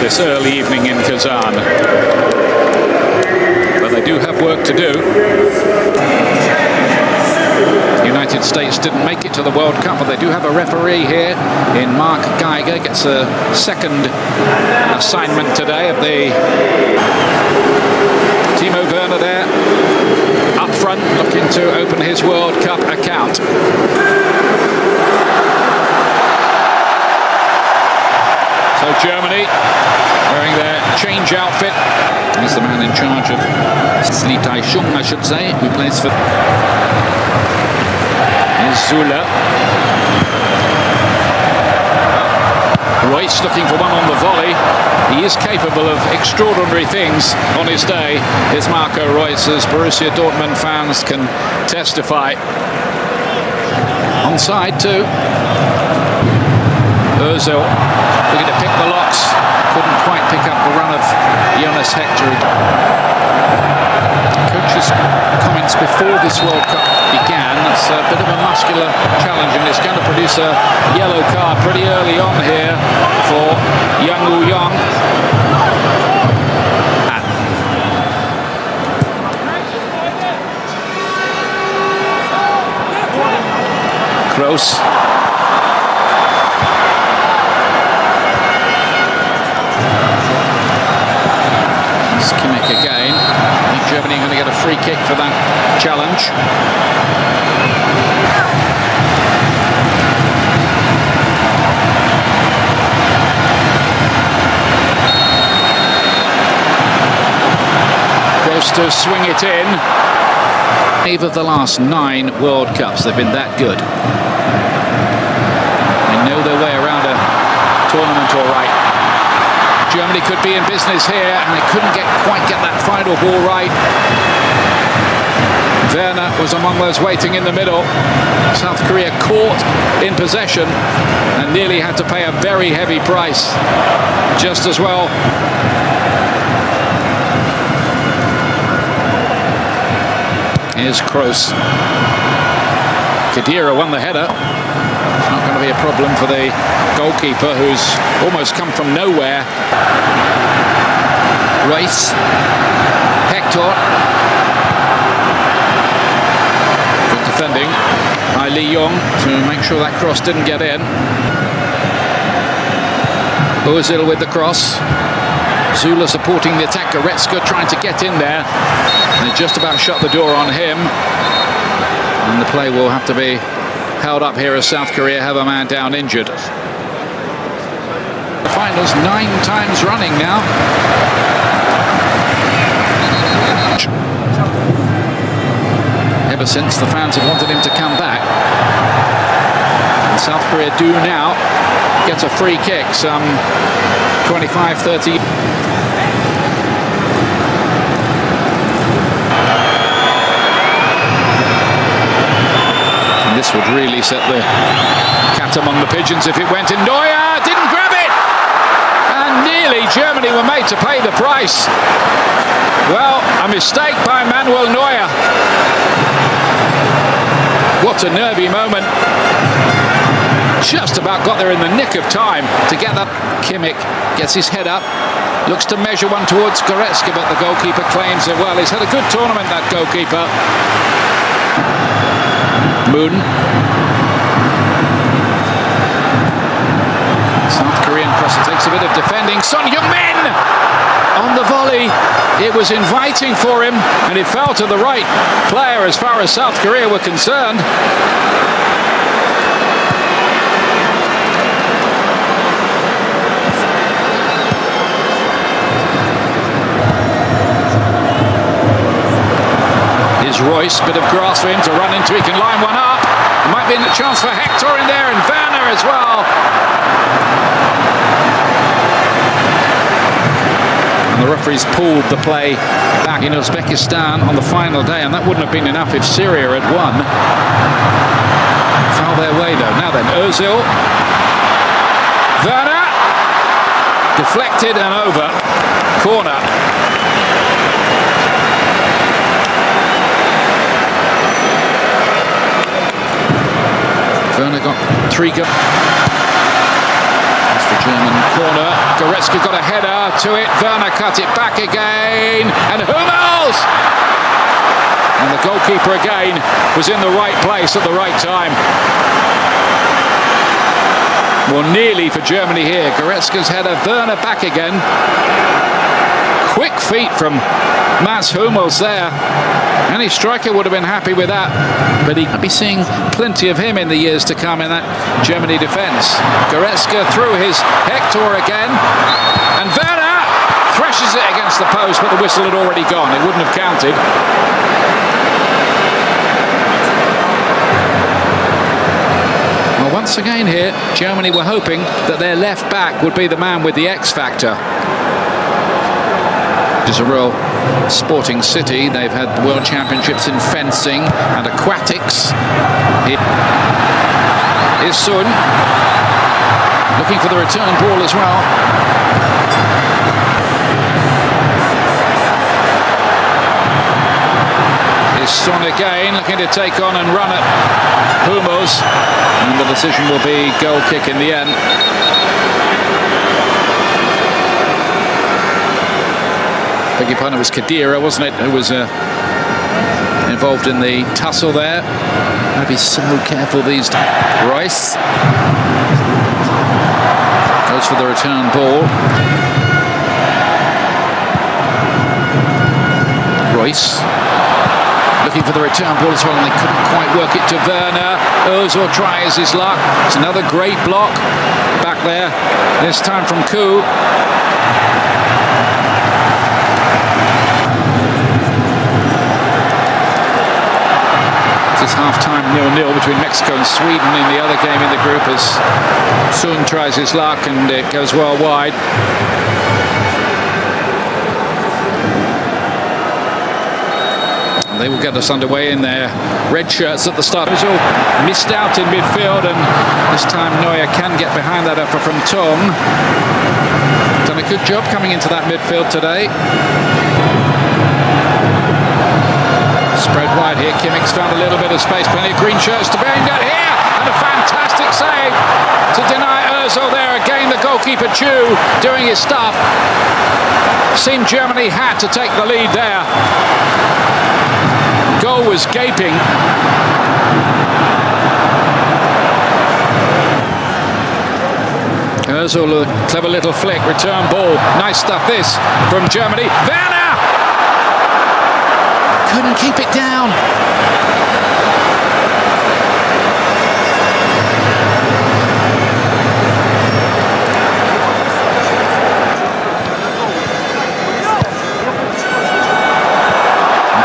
this early evening in Kazan. But they do have work to do. The United States didn't make it to the World Cup, but they do have a referee here in Mark Geiger. Gets a second assignment today of the Timo Werner there up front, looking to open his World Cup account. So Germany wearing their change outfit. He's the man in charge of Slitaishung, I should say, who plays for Zula. Royce looking for one on the volley. He is capable of extraordinary things on his day. Is Marco Royce, as Borussia Dortmund fans can testify. Onside too. Ozil looking to pick the locks. Couldn't quite pick up the run of Jonas Hector. Coach's comments before this World Cup began. It's a bit of a muscular challenge, and it's going to produce a yellow card pretty early on here for Young-gwon. Close. Again. I think Germany are going to get a free kick for that challenge. Close to swing it in. 8 of the last 9 World Cups, they've been that good. They know their way around a tournament all right. Germany could be in business here, and they couldn't quite get that final ball right. Werner was among those waiting in the middle. South Korea caught in possession and nearly had to pay a very heavy price just as well. Here's Kroos. Khedira won the header. It's not going to be a problem for the goalkeeper, who's almost come from nowhere. Royce. Hector. Good defending by Lee Young to make sure that cross didn't get in. Ozil with the cross. Zula supporting the attack. Goretzka trying to get in there. They just about shut the door on him. And the play will have to be held up here as South Korea have a man down injured. The finals 9 times running now. Ever since the fans have wanted him to come back. And South Korea do now get a free kick, some 25-30. This would really set the cat among the pigeons if it went in. Neuer didn't grab it! And nearly Germany were made to pay the price. Well, a mistake by Manuel Neuer. What a nervy moment. Just about got there in the nick of time to get that. Kimmich gets his head up. Looks to measure one towards Goretzka, but the goalkeeper claims it well. He's had a good tournament, that goalkeeper. Moon. South Korean crosser takes a bit of defending. Son Heung-min on the volley. It was inviting for him, and it fell to the right player as far as South Korea were concerned. Here's Royce, bit of grass for him to run into. He can line one up. There might be a chance for Hector in there, and Werner as well. And the referees pulled the play back in Uzbekistan on the final day, and that wouldn't have been enough if Syria had won. Foul their way though. Now then, Ozil. Werner. Deflected and over. Corner. Werner got 3 goals. That's the German corner. Goretzka got a header to it. Werner cut it back again. And Hummels! And the goalkeeper again was in the right place at the right time. Well, nearly for Germany here. Goretzka's header, Werner back again. Quick feet from Mats Hummels there. Any striker would have been happy with that, but he could be seeing plenty of him in the years to come in that Germany defence. Goretzka through his Hector again, and Werner thrashes it against the post, but the whistle had already gone. It wouldn't have counted. Well, once again here, Germany were hoping that their left back would be the man with the X factor. It's a real sporting city. They've had world championships in fencing and aquatics. Here's Sun looking for the return ball as well. Here's Sun again looking to take on and run at Hummels, and the decision will be goal kick in the end. Beg your pardon, it was Khedira, wasn't it, who was involved in the tussle there. Got to be so careful these days. Royce goes for the return ball. Royce looking for the return ball as well, and they couldn't quite work it to Werner. Ozil tries his luck. It's another great block back there, this time from Koo. It's half-time 0-0 between Mexico and Sweden in the other game in the group as Sun tries his luck and it goes well wide. They will get us underway in their red shirts at the start. Ozil missed out in midfield, and this time Neuer can get behind that effort from Tom. Done a good job coming into that midfield today. Spread wide here. Kimmich's found a little bit of space. Plenty of green shirts to bend it here. And a fantastic save to deny Ozil there. Again, the goalkeeper Chu doing his stuff. Seemed Germany had to take the lead there. Goal was gaping. Ozil, a clever little flick. Return ball. Nice stuff this from Germany. Werner! Couldn't keep it down.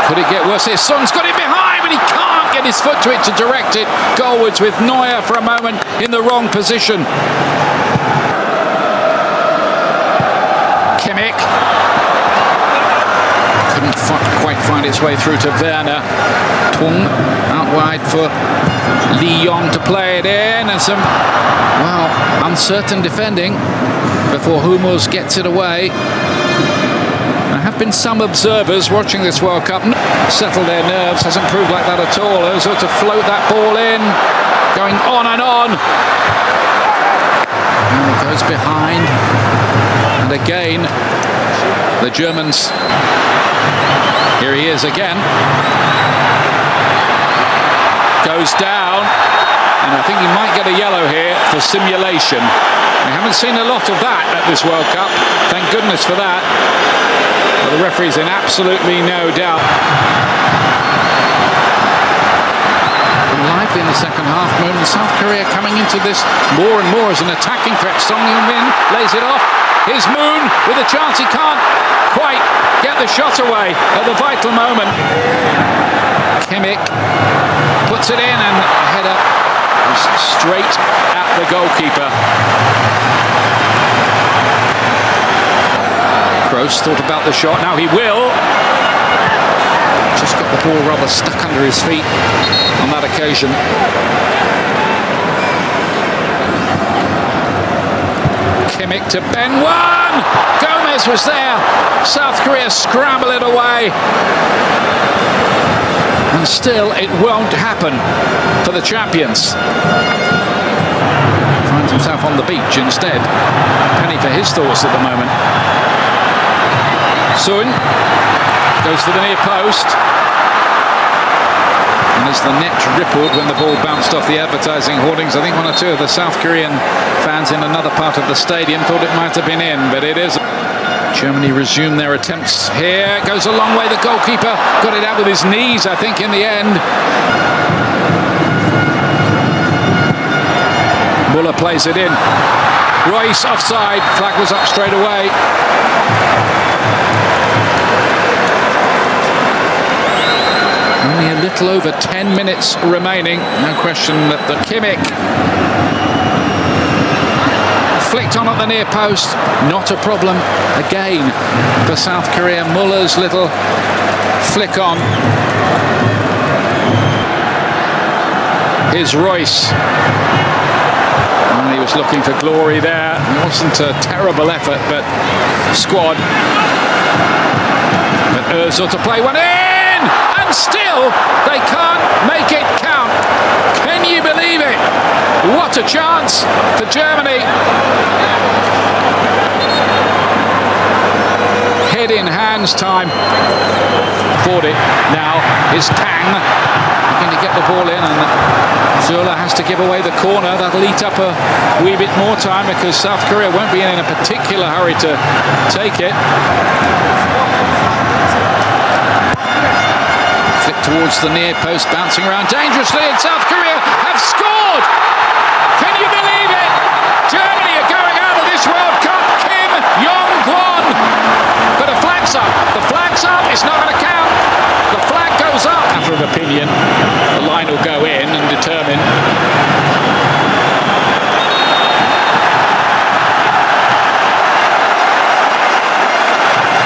Could it get worse here? Son's got it behind, but he can't get his foot to it to direct it goalwards, with Neuer for a moment in the wrong position. Kimmich couldn't quite find its way through to Werner. Tung out wide for Lyon to play it in, and some, well, uncertain defending before Hummels gets it away. There have been some observers watching this World Cup settle their nerves. Hasn't proved like that at all. Ozil to float that ball in, going on and on. And it goes behind, and again the Germans. Here he is again. Goes down, and I think he might get a yellow here for simulation. We haven't seen a lot of that at this World Cup. Thank goodness for that. Well, the referee's in absolutely no doubt. Lively in the second half. South Korea coming into this more and more as an attacking threat. Heung-min lays it off. Here's Moon with a chance. He can't quite get the shot away at the vital moment. Kimmich puts it in, and a header straight at the goalkeeper. Kroos thought about the shot. Now he will. Just got the ball rather stuck under his feet on that occasion. Kimmich to Ben. One! Gomez was there. South Korea scramble it away. And still it won't happen for the champions. Finds himself on the beach instead. Penny for his thoughts at the moment. Sun goes for the near post. And as the net rippled when the ball bounced off the advertising hoardings, I think one or two of the South Korean fans in another part of the stadium thought it might have been in, but it isn't. Germany resume their attempts here. Goes a long way. The goalkeeper got it out with his knees, I think, in the end. Muller plays it in. Royce offside. Flag was up straight away. Only a little over 10 minutes remaining. No question that the Kimmich flicked on at the near post. Not a problem again for South Korea. Muller's little flick on. Here's Royce. He was looking for glory there. It wasn't a terrible effort, but squad. But Özil to play one in! And still, they can't make it count. Can you believe it? What a chance for Germany. Head in hands time. Fought it now is Kang. Looking to get the ball in, and Zula has to give away the corner. That'll eat up a wee bit more time because South Korea won't be in a particular hurry to take it. Flick towards the near post, bouncing around dangerously, and South Korea have scored! Can you believe it? Germany are going out of this World Cup. Kim Young-gwon. But a flag's up. The flag's up. It's not going to count. The flag goes up. Matter of opinion. The line will go in and determine.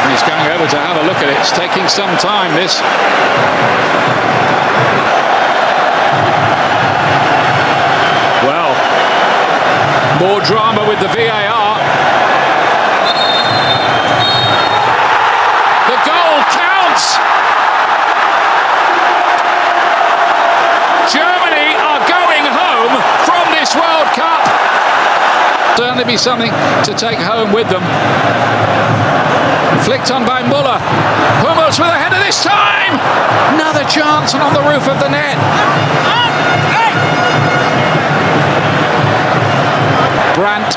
And he's going over to have a look at it. It's taking some time, this. Well, more drama with the VAR. The goal counts. Germany are going home from this World Cup. Certainly be something to take home with them. Flicked on by Muller. Hummels with a header this time. Another chance and on the roof of the net. Brandt.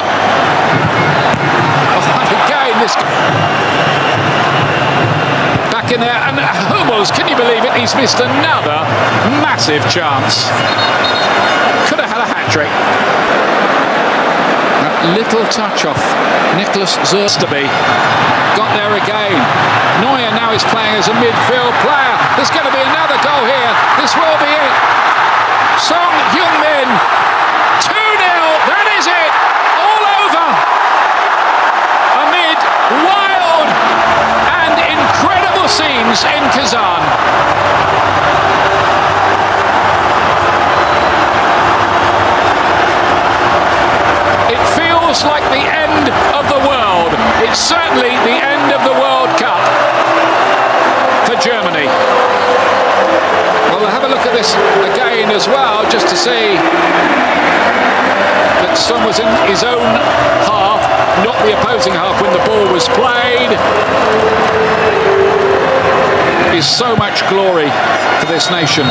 Oh, again, this back in there, and Hummels, can you believe it? He's missed another massive chance. Could have had a hat-trick. That little touch off Nicholas Zerstaby. Got there again. Neuer now is playing as a midfield player. There's going to be another goal here. This will be it. Song Heung-min. 2-0. That is it. All over. Amid wild and incredible scenes in Kazan. It feels like the end of the world. It's certainly the end of the World Cup for Germany. Well, we'll have a look at this again as well, just to see that Son was in his own half, not the opposing half when the ball was played. Is so much glory for this nation.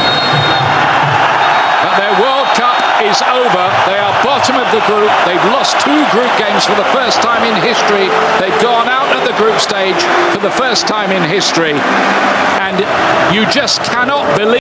But their World Cup is over. They are bottom of the group. They've lost 2 group games for the first time in history. They've gone out at the group stage for the first time in history. And you just cannot believe